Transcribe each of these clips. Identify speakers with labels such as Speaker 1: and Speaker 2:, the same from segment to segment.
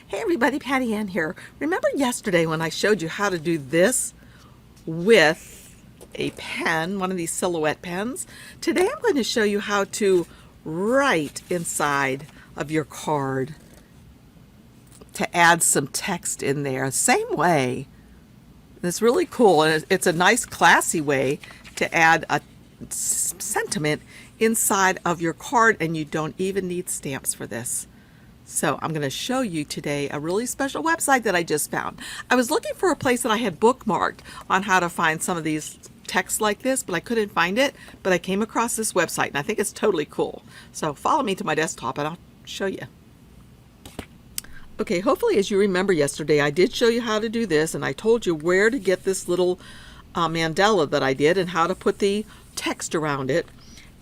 Speaker 1: Hey everybody, Patty Ann here. Remember yesterday when I showed you how to do this with a pen, one of these silhouette pens? Today I'm going to show you how to write inside of your card to add some text in there. Same way. It's really cool, and it's a nice classy way to add a sentiment inside of your card, and you don't even need stamps for this. So I'm going to show you today a really special website that I just found. I was looking for a place that I had bookmarked on how to find some of these texts like this, but I couldn't find it. But I came across this website, and I think it's totally cool. So follow me to my desktop, and I'll show you. Okay, hopefully as you remember yesterday, I did show you how to do this, and I told you where to get this little mandala that I did and how to put the text around it.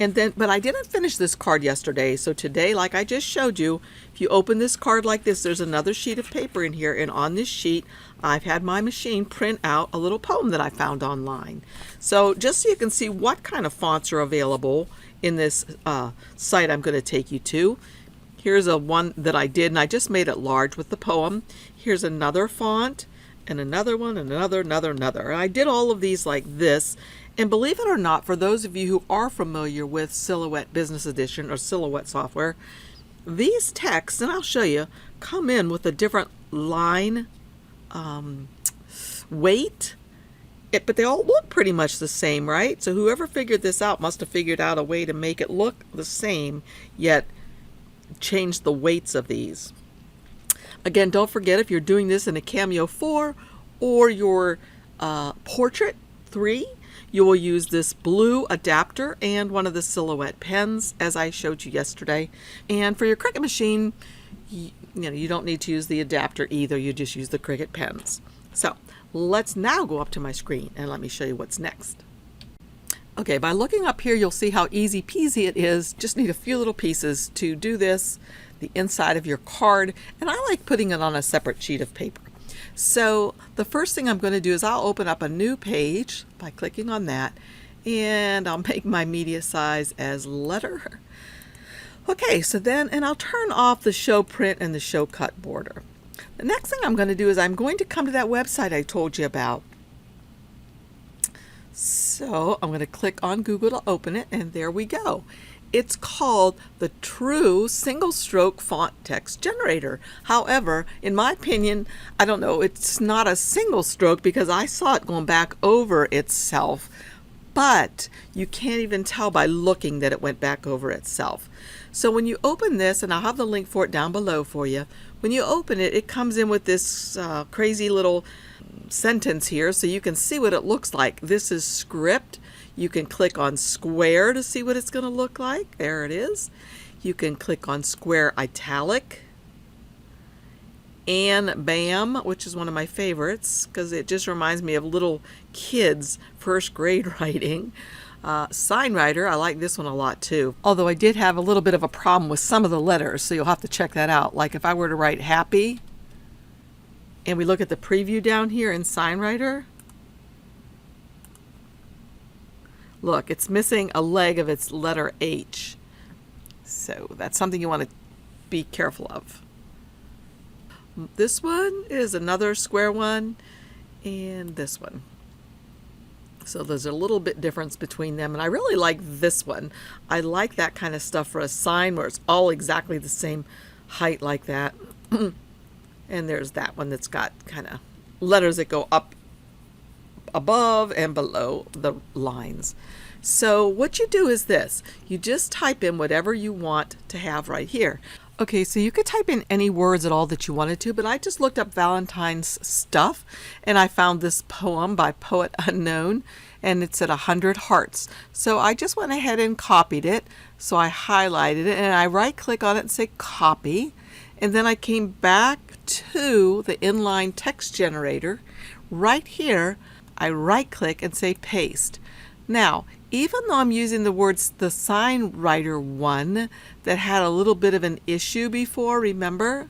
Speaker 1: And then, but I didn't finish this card yesterday, so today, like I just showed you, if you open this card like this, there's another sheet of paper in here, and on this sheet, I've had my machine print out a little poem that I found online. So just so you can see what kind of fonts are available in this site I'm going to take you to. Here's a one that I did, and I just made it large with the poem. Here's another font, and another one, and another. And I did all of these like this. And believe it or not, for those of you who are familiar with Silhouette Business Edition or Silhouette software, these texts, and I'll show you, come in with a different line weight, but they all look pretty much the same, right? So whoever figured this out must have figured out a way to make it look the same, yet change the weights of these. Again, don't forget, if you're doing this in a Cameo 4 or your Portrait 3, you will use this blue adapter and one of the Silhouette pens, as I showed you yesterday. And for your Cricut machine, you don't need to use the adapter either. You just use the Cricut pens. So let's now go up to my screen and let me show you what's next. Okay, by looking up here, you'll see how easy peasy it is. Just need a few little pieces to do this, the inside of your card, and I like putting it on a separate sheet of paper. So the first thing I'm going to do is I'll open up a new page by clicking on that, and I'll make my media size as letter. Okay, so then, and I'll turn off the show print and the show cut border. The next thing I'm going to do is I'm going to come to that website I told you about. So I'm going to click on Google to open it, and there we go. It's called the True Single Stroke Font Text Generator. However, in my opinion, I don't know, it's not a single stroke because I saw it going back over itself, but you can't even tell by looking that it went back over itself. So when you open this, and I'll have the link for it down below for you, when you open it, it comes in with this crazy little sentence here so you can see what it looks like. This is script. You can click on square to see what it's going to look like. There it is. You can click on square italic and BAM, which is one of my favorites because it just reminds me of little kids first grade writing. Sign writer, I like this one a lot too. Although I did have a little bit of a problem with some of the letters, so you'll have to check that out. Like if I were to write happy, and we look at the preview down here in sign writer, look, it's missing a leg of its letter H. So that's something you want to be careful of. This one is another square one, and this one. So there's a little bit difference between them, and I really like this one. I like that kind of stuff for a sign where it's all exactly the same height like that. And there's that one that's got kind of letters that go up above and below the lines. So what you do is this. You just type in whatever you want to have right here. Okay, so you could type in any words at all that you wanted to, but I just looked up Valentine's stuff, and I found this poem by Poet Unknown, and it's at 100 hearts. So I just went ahead and copied it. So I highlighted it, and I right-click on it and say copy, and then I came back to the inline text generator. Right here, I right-click and say paste. Now, even though I'm using the words, the sign writer one that had a little bit of an issue before, remember?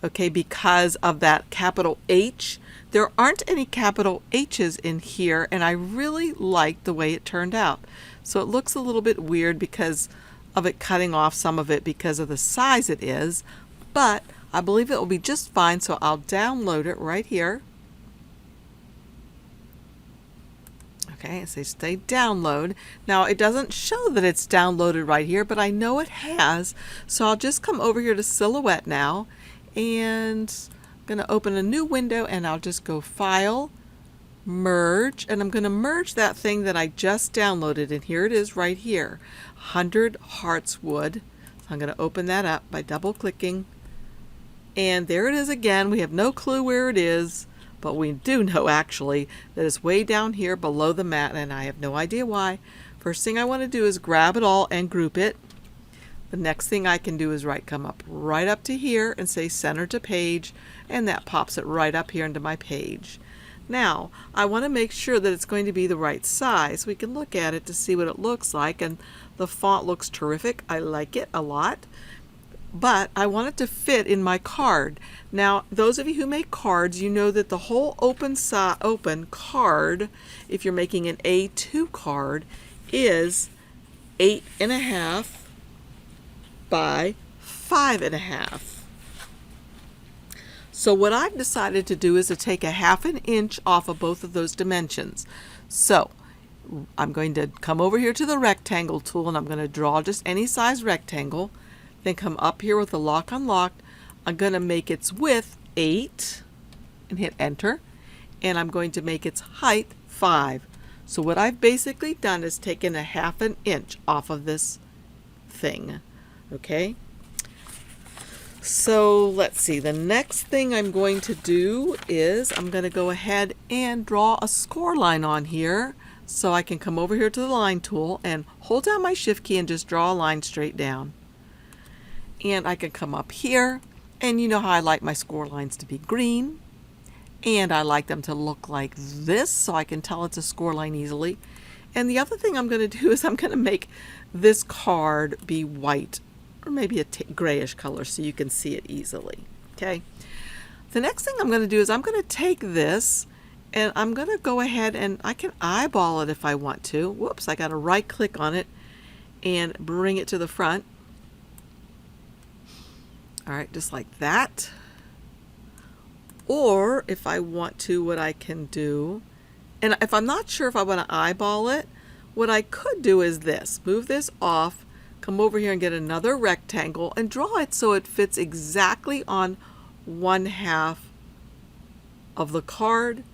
Speaker 1: Okay, because of that capital H, there aren't any capital H's in here, and I really like the way it turned out. So it looks a little bit weird because of it cutting off some of it because of the size it is, but I believe it will be just fine, so I'll download it right here. Okay, it says stay download. Now it doesn't show that it's downloaded right here, but I know it has. So I'll just come over here to Silhouette now, and I'm going to open a new window, and I'll just go File, Merge, and I'm going to merge that thing that I just downloaded, and here it is right here, 100 Hearts Wood. So I'm going to open that up by double clicking, and there it is again. We have no clue where it is, but we do know actually that it's way down here below the mat, and I have no idea why. First thing I want to do is grab it all and group it. The next thing I can do is come up right up to here and say center to page, and that pops it right up here into my page. Now I want to make sure that it's going to be the right size. We can look at it to see what it looks like, and the font looks terrific. I like it a lot. But I want it to fit in my card. Now, those of you who make cards, you know that the whole open card, if you're making an A2 card, is 8.5 by 5.5. So what I've decided to do is to take a 1/2 inch off of both of those dimensions. So I'm going to come over here to the rectangle tool, and I'm going to draw just any size rectangle. Then come up here with the lock unlocked. I'm going to make its width 8 and hit enter, and I'm going to make its height 5. So what I've basically done is taken a 1/2 inch off of this thing. Okay, so let's see, the next thing I'm going to do is I'm going to go ahead and draw a score line on here. So I can come over here to the line tool and hold down my shift key and just draw a line straight down. And I can come up here, and you know how I like my score lines to be green, and I like them to look like this so I can tell it's a score line easily. And the other thing I'm going to do is I'm going to make this card be white, or maybe a grayish color so you can see it easily. Okay. The next thing I'm going to do is I'm going to take this, and I'm going to go ahead and I can eyeball it if I want to. Whoops, I got to right click on it and bring it to the front. All right, just like that. Or if I want to, what I can do, and if I'm not sure if I want to eyeball it, what I could do is this. Move this off, come over here and get another rectangle and draw it so it fits exactly on 1/2 of the card,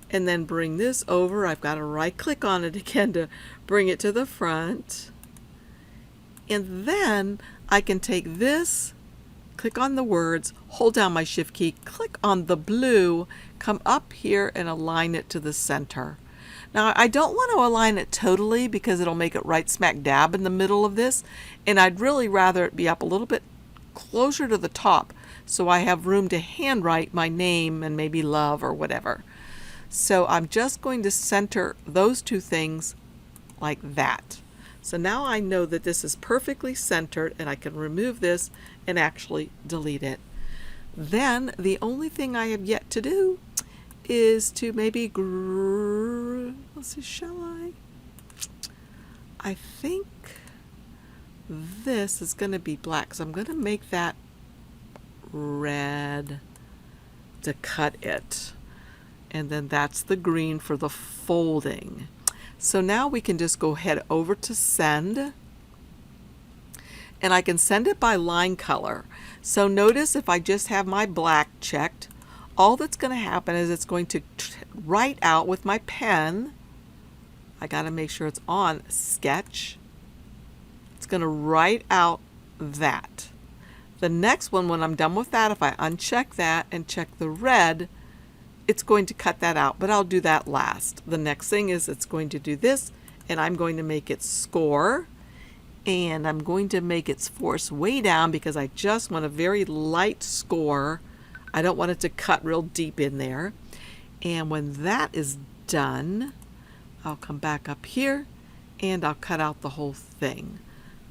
Speaker 1: and then bring this over. I've got to right click on it again to bring it to the front. And then I can take this, click on the words, hold down my shift key, click on the blue, come up here and align it to the center. Now I don't want to align it totally because it'll make it right smack dab in the middle of this, and I'd really rather it be up a little bit closer to the top so I have room to handwrite my name and maybe love or whatever. So I'm just going to center those two things like that. So now I know that this is perfectly centered, and I can remove this and actually delete it. Then the only thing I have yet to do is to maybe, let's see, shall I? I think this is going to be black, so I'm going to make that red to cut it. And then that's the green for the folding. So now we can just go head over to send, and I can send it by line color. So notice if I just have my black checked, all that's going to happen is it's going to write out with my pen. I got to make sure it's on sketch. It's going to write out that. The next one, when I'm done with that, if I uncheck that and check the red, it's going to cut that out, but I'll do that last. The next thing is it's going to do this, and I'm going to make it score, and I'm going to make its force way down because I just want a very light score. I don't want it to cut real deep in there. And when that is done, I'll come back up here and I'll cut out the whole thing.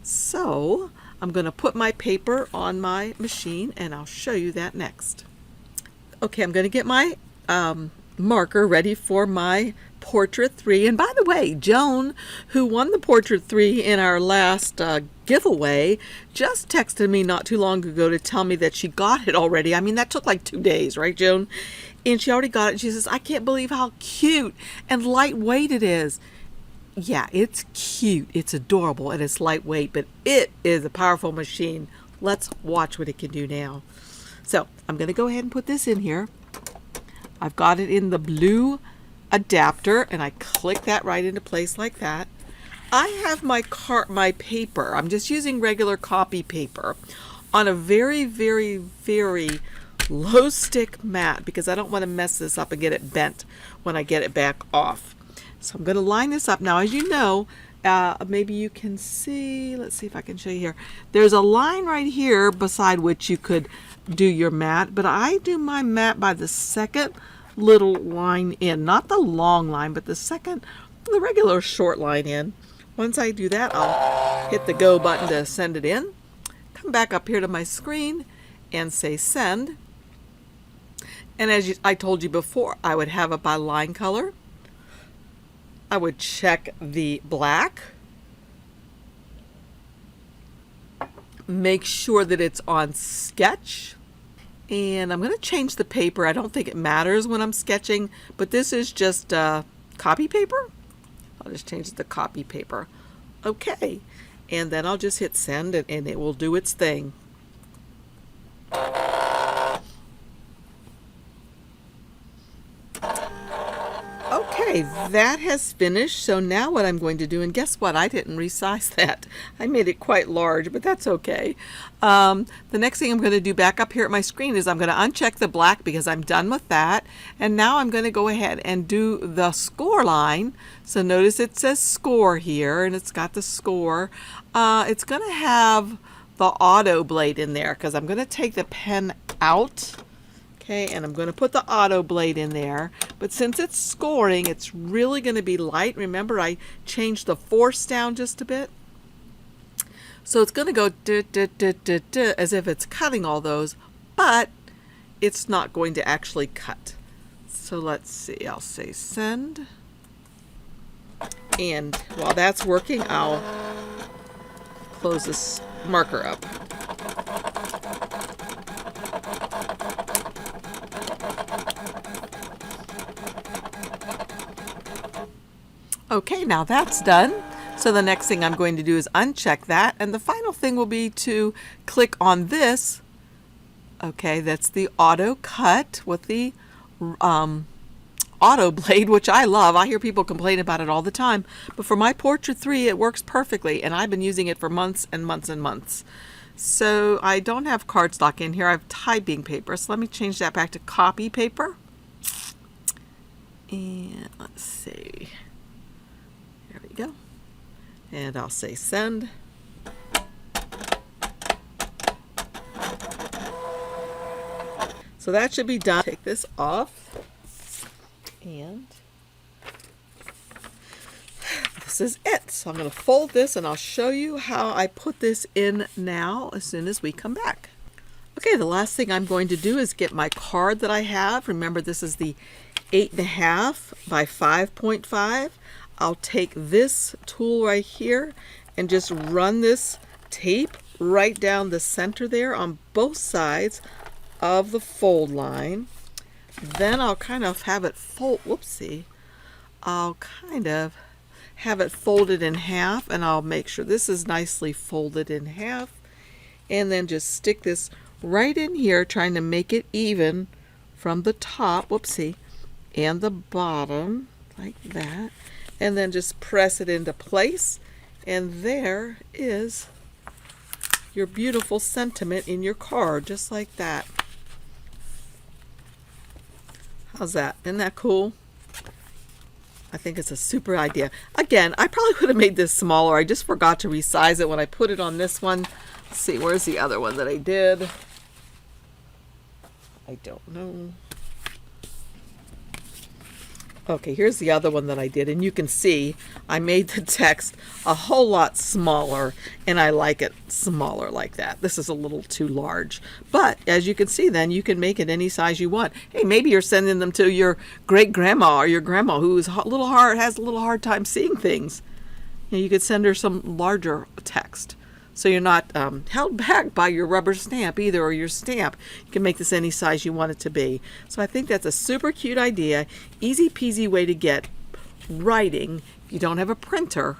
Speaker 1: So I'm going to put my paper on my machine, and I'll show you that next. Okay, I'm going to get my marker ready for my Portrait 3. And by the way, Joan, who won the Portrait 3 in our last giveaway, just texted me not too long ago to tell me that she got it already. I mean, that took like 2 days, right, Joan? And she already got it. And she says, I can't believe how cute and lightweight it is. Yeah, it's cute, it's adorable, and it's lightweight, but it is a powerful machine. Let's watch what it can do now. So I'm going to go ahead and put this in here. I've got it in the blue adapter, and I click that right into place like that. I have my paper. I'm just using regular copy paper on a very, very, very low stick mat because I don't want to mess this up and get it bent when I get it back off. So I'm going to line this up. Now, as you know, maybe you can see, let's see if I can show you here. There's a line right here beside which you could do your mat, but I do my mat by the second little line in, not the long line, but the regular short line in. Once I do that, I'll hit the go button to send it in. Come back up here to my screen and say send. And as I told you before, I would have it by line color. I would check the black. Make sure that it's on sketch. And I'm going to change the paper. I don't think it matters when I'm sketching, but this is just copy paper. I'll just change it to copy paper. Okay. And then I'll just hit send and it will do its thing. Okay, that has finished. So now what I'm going to do, and guess what? I didn't resize that. I made it quite large, but that's okay. The next thing I'm going to do back up here at my screen is I'm going to uncheck the black because I'm done with that. And now I'm going to go ahead and do the score line. So notice it says score here, and it's got the score. It's going to have the auto blade in there because I'm going to take the pen out. Okay, and I'm going to put the auto blade in there, but since it's scoring, it's really going to be light. Remember, I changed the force down just a bit. So it's going to go as if it's cutting all those, but it's not going to actually cut. So let's see, I'll say send. And while that's working, I'll close this marker up. Okay, now that's done. So the next thing I'm going to do is uncheck that. And the final thing will be to click on this. Okay, that's the auto cut with the auto blade, which I love. I hear people complain about it all the time. But for my Portrait 3, it works perfectly. And I've been using it for months and months and months. So I don't have cardstock in here. I have typing paper. So let me change that back to copy paper. And let's see. There we go. And I'll say send. So that should be done. Take this off. And this is it. So I'm going to fold this and I'll show you how I put this in now as soon as we come back. Okay, the last thing I'm going to do is get my card that I have. Remember, this is the 8.5 by 5.5. I'll take this tool right here and just run this tape right down the center there on both sides of the fold line. Then I'll kind of have it I'll kind of have it folded in half, and I'll make sure this is nicely folded in half, and then just stick this right in here, trying to make it even from the top, and the bottom like that. And then just press it into place, and there is your beautiful sentiment in your card, just like that. How's that? Isn't that cool? I think it's a super idea. Again, I probably could have made this smaller. I just forgot to resize it when I put it on this one. Let's see, where's the other one that I did? I don't know. Okay, here's the other one that I did, and you can see I made the text a whole lot smaller, and I like it smaller like that. This is a little too large, but as you can see, then you can make it any size you want. Hey, maybe you're sending them to your great grandma or your grandma who is has a little hard time seeing things. You could send her some larger text, so you're not held back by your rubber stamp either, or your stamp. You can make this any size you want it to be. So I think that's a super cute idea, easy peasy way to get writing if you don't have a printer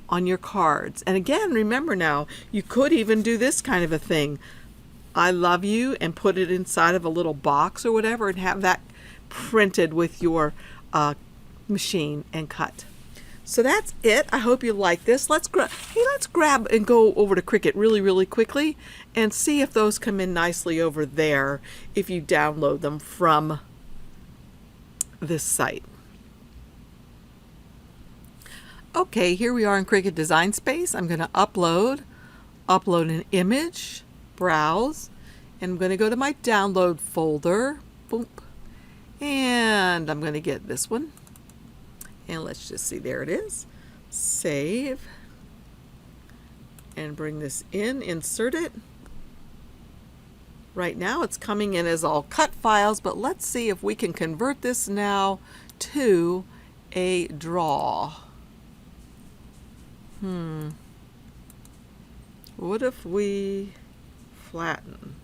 Speaker 1: on your cards. And again, remember now, you could even do this kind of a thing. I love you, and put it inside of a little box or whatever, and have that printed with your machine and cut. So that's it. I hope you like this. Let's grab and go over to Cricut really quickly and see if those come in nicely over there if you download them from this site. Okay, here we are in Cricut Design Space. I'm going to upload an image, browse, and I'm going to go to my download folder. Boom. And I'm going to get this one. And let's just see, there it is. Save. And bring this in, insert it. Right now it's coming in as all cut files, but let's see if we can convert this now to a draw. What if we flatten?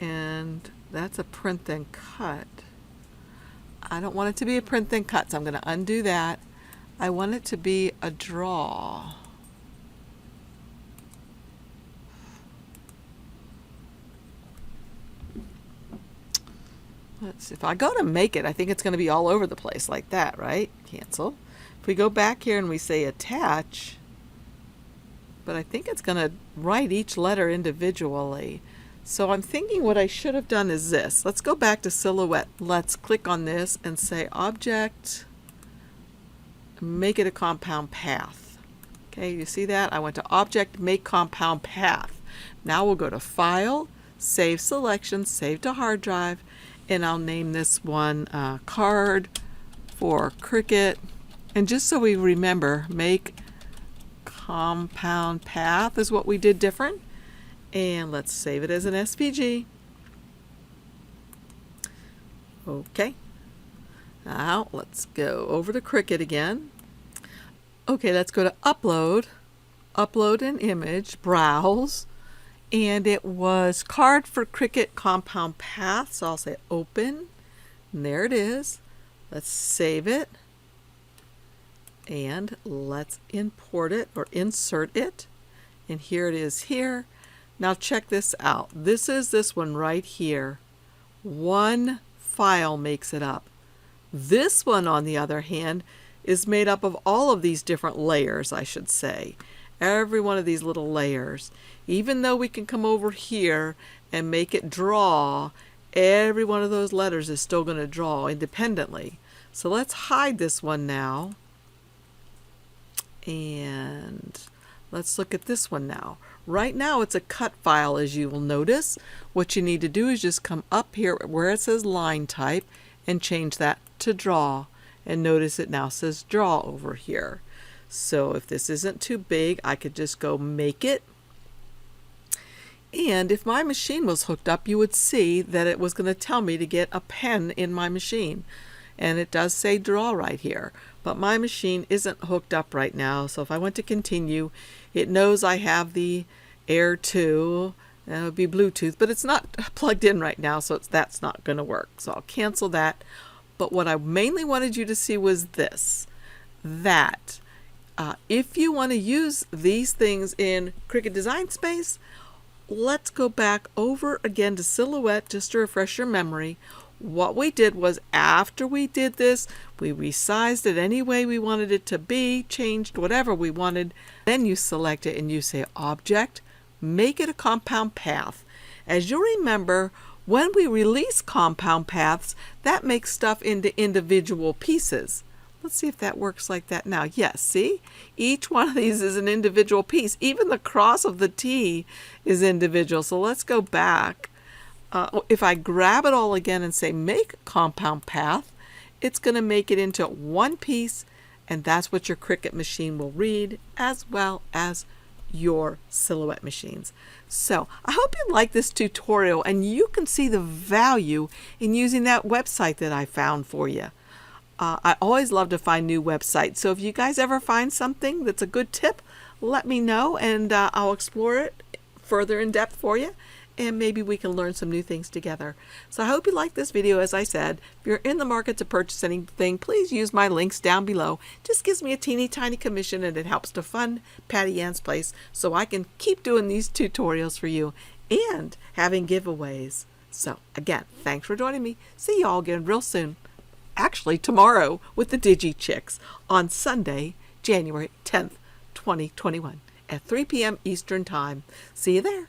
Speaker 1: And that's a print then cut. I don't want it to be a print then cut, so I'm going to undo that. I want it to be a draw. Let's see. If I go to make it, I think it's going to be all over the place like that, right? Cancel. If we go back here and we say attach, but I think it's going to write each letter individually. So I'm thinking what I should have done is this. Let's go back to Silhouette. Let's click on this and say Object, make it a compound path. Okay, you see that? I went to Object, Make Compound Path. Now we'll go to File, Save Selection, Save to Hard Drive, and I'll name this one Card for Cricut. And just so we remember, Make Compound Path is what we did different. And let's save it as an SVG. Okay. Now let's go over to Cricut again. Okay, let's go to Upload, Upload an image, Browse, and it was Card for Cricut Compound Path. So I'll say Open, and there it is. Let's save it, and let's import it or insert it. And here it is here. Now check this out. This is this one right here. One file makes it up. This one, on the other hand, is made up of all of these different layers, I should say. Every one of these little layers. Even though we can come over here and make it draw, every one of those letters is still going to draw independently. So let's hide this one now. And let's look at this one now. Right now it's a cut file, as you will notice. What you need to do is just come up here where it says line type and change that to draw. And notice it now says draw over here. So if this isn't too big, I could just go make it. And if my machine was hooked up, you would see that it was going to tell me to get a pen in my machine. And it does say draw right here. But my machine isn't hooked up right now. So if I went to continue, it knows I have the Air 2. That would be Bluetooth, but it's not plugged in right now, so that's not going to work. So I'll cancel that. But what I mainly wanted you to see was this, that if you want to use these things in Cricut Design Space, let's go back over again to Silhouette just to refresh your memory. What we did was, after we did this, we resized it any way we wanted it to be, changed whatever we wanted. Then you select it and you say Object, Make it a Compound Path. As you remember, when we release compound paths, that makes stuff into individual pieces. Let's see if that works like that now. Yes, see? Each one of these is an individual piece. Even the cross of the T is individual. So let's go back. If I grab it all again and say Make Compound Path, it's going to make it into one piece, and that's what your Cricut machine will read, as well as your silhouette machines. So I hope you like this tutorial and you can see the value in using that website that I found for you. I always love to find new websites, so if you guys ever find something that's a good tip, let me know, and I'll explore it further in depth for you, and maybe we can learn some new things together. So I hope you like this video. As I said, if you're in the market to purchase anything, please use my links down below. Just gives me a teeny tiny commission, and it helps to fund Patty Ann's Place so I can keep doing these tutorials for you and having giveaways. So again, thanks for joining me. See you all again real soon. Actually tomorrow with the Digi Chicks on Sunday, January 10th, 2021 at 3 p.m. Eastern Time. See you there.